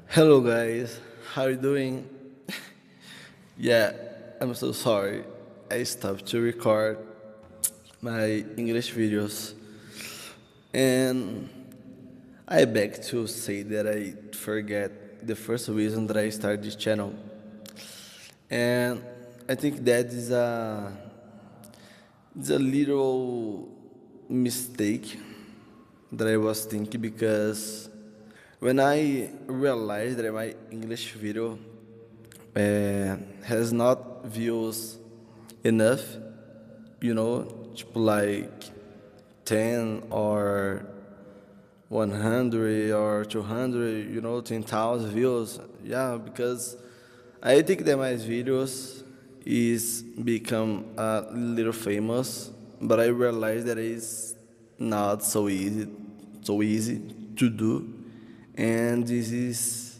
Hello guys, how you doing? Yeah, I'm so sorry. I stopped to record my English videos and I beg to say that I forget the first reason that I started this channel. And I think that is a little mistake that I was thinking because when I realized that my English video has not views enough, like 10 or 100 or 200, 10,000 views. Yeah, because I think that my videos is become a little famous, but I realized that it's not so easy to do, and this is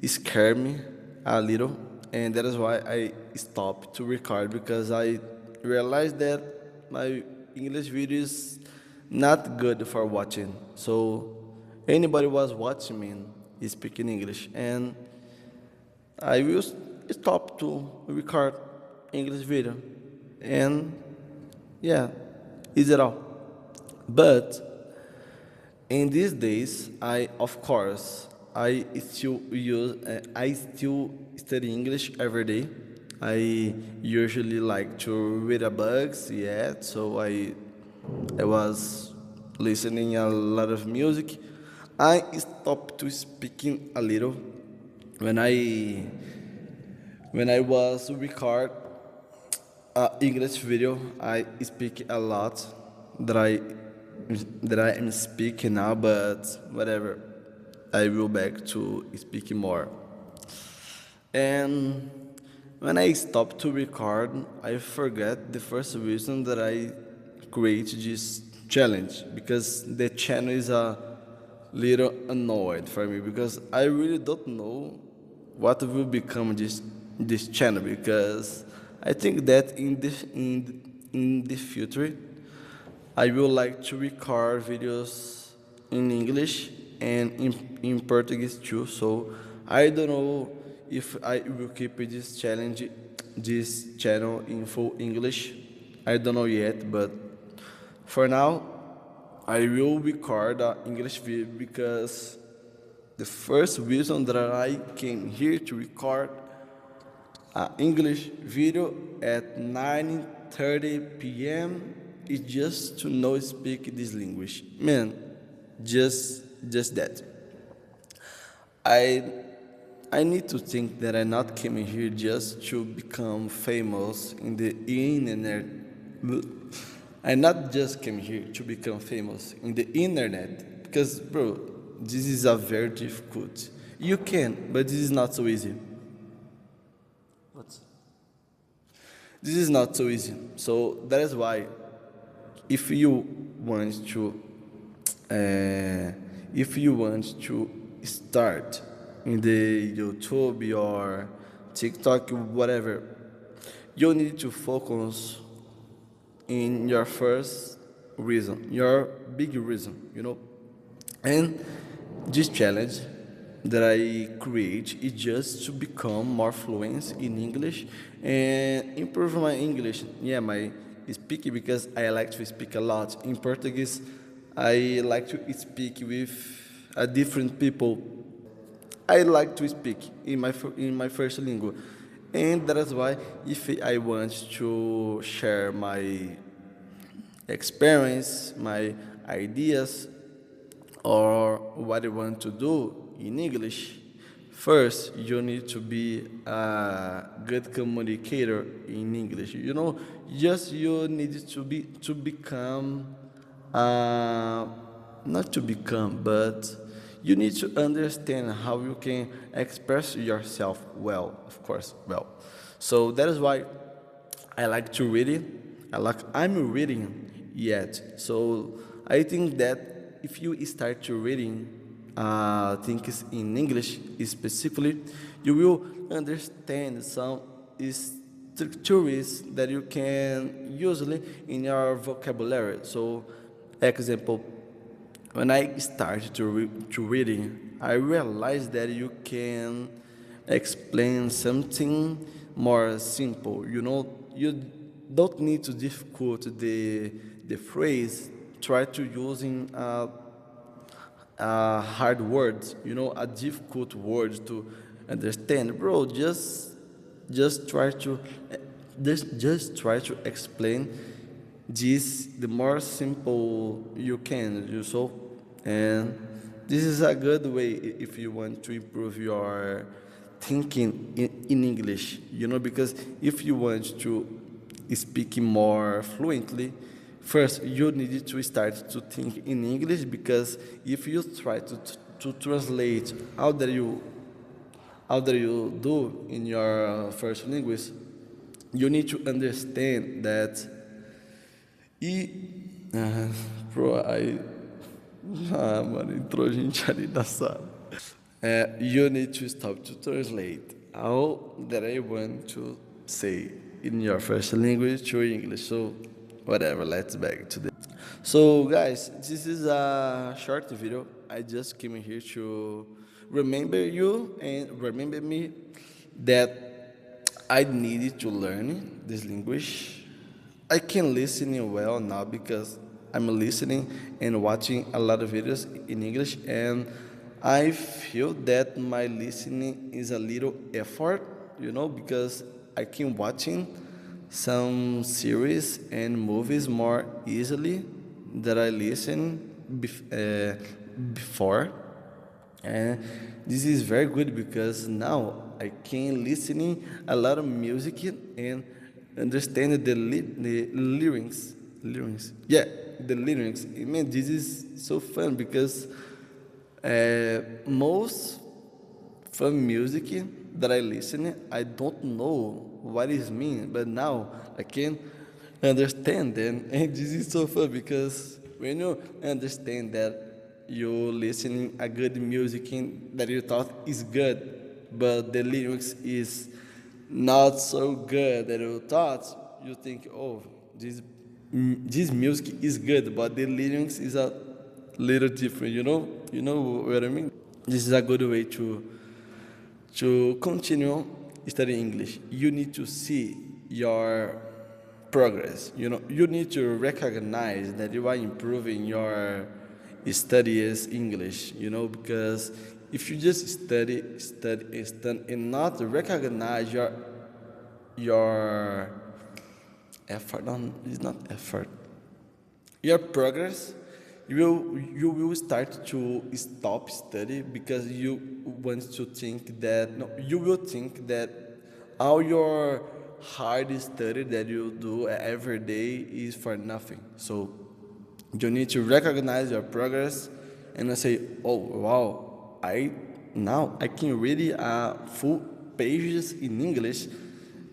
scare me a little, and that is why I stopped to record because I realized that my English video is not good for watching. So anybody was watching me speaking English, and I will stop to record English video, and yeah, is it all? But in these days, I still study English every day. I usually like to read a books, yeah. So I was listening a lot of music. I stopped to speaking a little when I was record English video. I speak a lot that I that I am speaking now, but whatever. I will back to speaking more. And when I stopped to record, I forget the first reason that I created this challenge because the channel is a little annoyed for me because I really don't know what will become this channel because I think that in the future I would like to record videos in English and in Portuguese too. So I don't know if I will keep this channel in full English. I don't know yet, but for now, I will record English video because the first reason that I came here to record English video at 9:30 p.m. is just to know speak this language. Man, just that. I I need to think that I not came here just to become famous in the internet. I not just came here to become famous in the internet because, bro, this is a very difficult. You can, but this is not so easy. What? This is not so easy. So that is why, if you want to, uh, if you want to start in the YouTube or TikTok, whatever, you need to focus in your first reason, your big reason. And this challenge that I create is just to become more fluent in English and improve my English. Yeah, my speaking because I like to speak a lot. In Portuguese, I like to speak with different people. I like to speak in my first language, and that is why if I want to share my experience, my ideas, or what you want to do in English, first you need to be a good communicator in English. Just you need to become, uh, not to become, but you need to understand how you can express yourself well, of course, well. So that is why I like to read it. I'm reading yet. So I think that if you start to reading things in English specifically, you will understand some structures that you can usually in your vocabulary. So, example, when I started to reading, I realized that you can explain something more simple. You know, you don't need to difficult the phrase. Try to using hard words. You know, a difficult word to understand, bro. Just try to just try to explain this the more simple you can, you so. And this is a good way if you want to improve your thinking in English, you know, because if you want to speak more fluently, first you need to start to think in English, because if you try to translate how that you do in your first language, you need to understand that e. Ah, bro, I. Ah, mano, entrou gente ali na sala. You need to stop to translate all that I want to say in your first language to English. So, whatever, let's back to this. So, guys, this is a short video. I just came here to remember you and remember me that I needed to learn this language. I can listen well now because I'm listening and watching a lot of videos in English, and I feel that my listening is a little effort, you know, because I can watching some series and movies more easily that I listen before. And this is very good because now I can listening a lot of music and understand the lyrics. Yeah, the lyrics. I mean, this is so fun because most fun music that I listen, I don't know what it mean, but now I can understand them, and this is so fun because when you understand that you listening a good music that you thought is good, but the lyrics is not so good that you thought, you think, oh, this music is good, but the lyrics is a little different. You know what I mean. This is a good way to continue studying English. You need to see your progress. You know, you need to recognize that you are improving your studies English. You know, because if you just study and not recognize your effort on, it's not effort, your progress, you will start to stop study because you want to think that, no, you will think that all your hard study that you do every day is for nothing. So you need to recognize your progress and say, oh wow, I can read full pages in English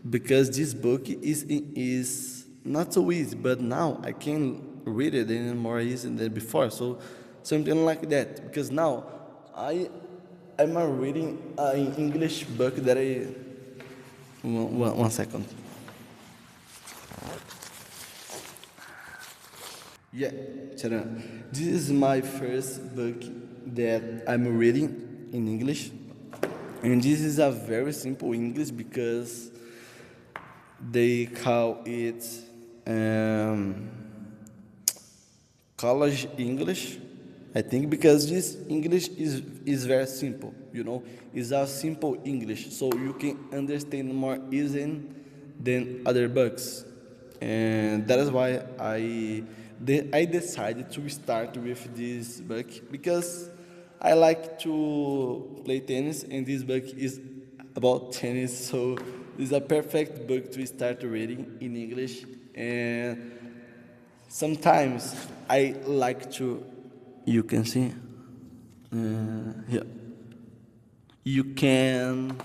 because this book is not so easy, but now I can read it in more easy than before. So something like that. Because now I am reading an English book that I one second. Yeah, Charan. This is my first book that I'm reading in English, and this is a very simple English because they call it um, college English. I think because this English is very simple, you know, it's a simple English, so you can understand more easy than other books, and that is why I decided to start with this book because I like to play tennis, and this book is about tennis, so it's a perfect book to start reading in English. And sometimes I like to, you can see, here, you can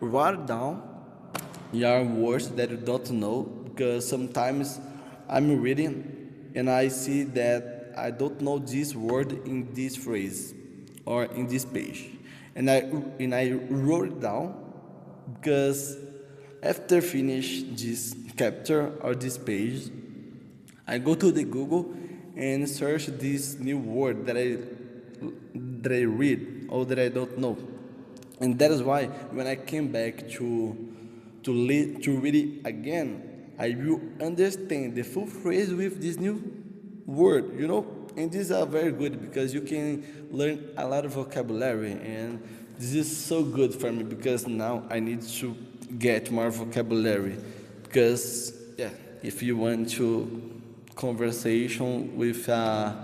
write down your words that you don't know, because sometimes I'm reading and I see that I don't know this word in this phrase or in this page, and I wrote it down because after finish this chapter or this page, I go to the Google and search this new word that I read or that I don't know. And that is why when I came back to read it again, I will understand the full phrase with this new word, you know. And these are very good because you can learn a lot of vocabulary, and this is so good for me because now I need to get more vocabulary. Because yeah, if you want to conversation with a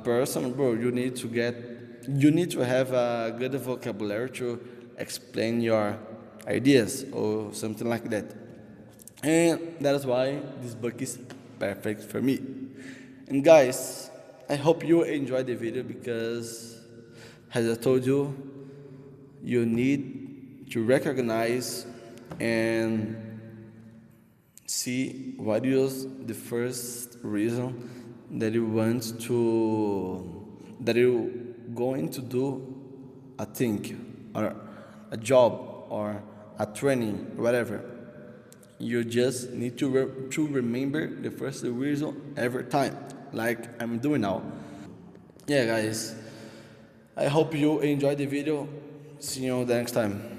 person, bro, you need to have a good vocabulary to explain your ideas or something like that. And that is why this book is perfect for me. And guys, I hope you enjoyed the video because, as I told you, you need to recognize and see what is the first reason that you want to, that you going to do a thing or a job or a training, whatever. You just need to remember the first reason every time, like I'm doing now. Yeah, guys, I hope you enjoyed the video. See you the next time.